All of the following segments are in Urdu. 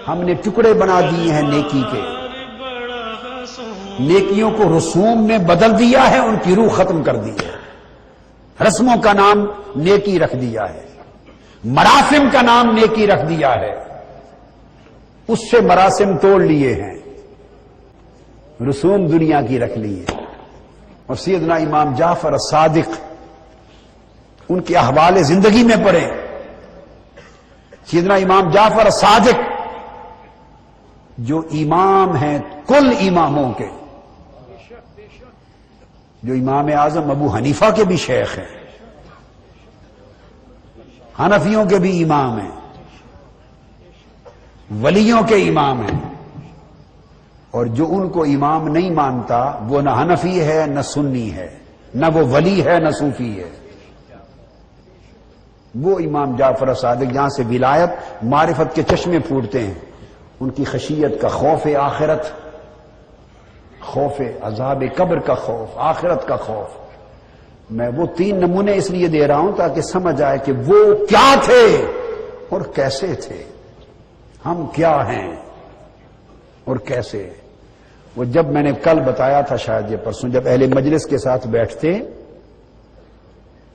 ہم نے ٹکڑے بنا دیے ہیں نیکی کے، نیکیوں کو رسوم میں بدل دیا ہے، ان کی روح ختم کر دی ہے، رسموں کا نام نیکی رکھ دیا ہے، مراسم کا نام نیکی رکھ دیا ہے، اس سے مراسم توڑ لیے ہیں، رسوم دنیا کی رکھ لیے۔ اور سیدنا امام جعفر الصادق، ان کے احوال زندگی میں پڑھیں۔ سیدنا امام جعفر الصادق جو امام ہیں کل اماموں کے، جو امام اعظم ابو حنیفہ کے بھی شیخ ہیں، حنفیوں کے بھی امام ہیں، ولیوں کے امام ہیں، اور جو ان کو امام نہیں مانتا وہ نہ حنفی ہے نہ سنی ہے، نہ وہ ولی ہے نہ صوفی ہے۔ وہ امام جعفر صادق جہاں سے ولایت معرفت کے چشمے پھوٹتے ہیں، ان کی خشیت کا خوف آخرت، خوف عذاب قبر کا خوف، آخرت کا خوف۔ میں وہ 3 نمونے اس لیے دے رہا ہوں تاکہ سمجھ آئے کہ وہ کیا تھے اور کیسے تھے، ہم کیا ہیں اور کیسے۔ وہ جب میں نے کل بتایا تھا، شاید یہ پرسوں، جب اہل مجلس کے ساتھ بیٹھتے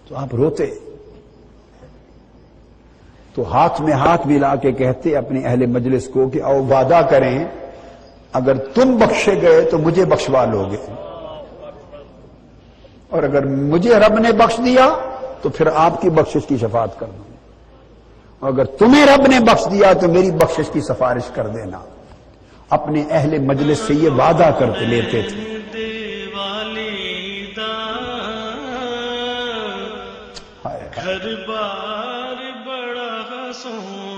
تو آپ روتے، تو ہاتھ میں ہاتھ ملا کے کہتے اپنے اہل مجلس کو کہ او وعدہ کریں اگر تم بخشے گئے تو مجھے بخشوا لوگے، اور اگر مجھے رب نے بخش دیا تو پھر آپ کی بخشش کی شفاعت کر دوں، اور اگر تمہیں رب نے بخش دیا تو میری بخشش کی سفارش کر دینا۔ اپنے اہل مجلس سے یہ وعدہ کرتے لیتے تھے۔ گھر بار بڑا سونا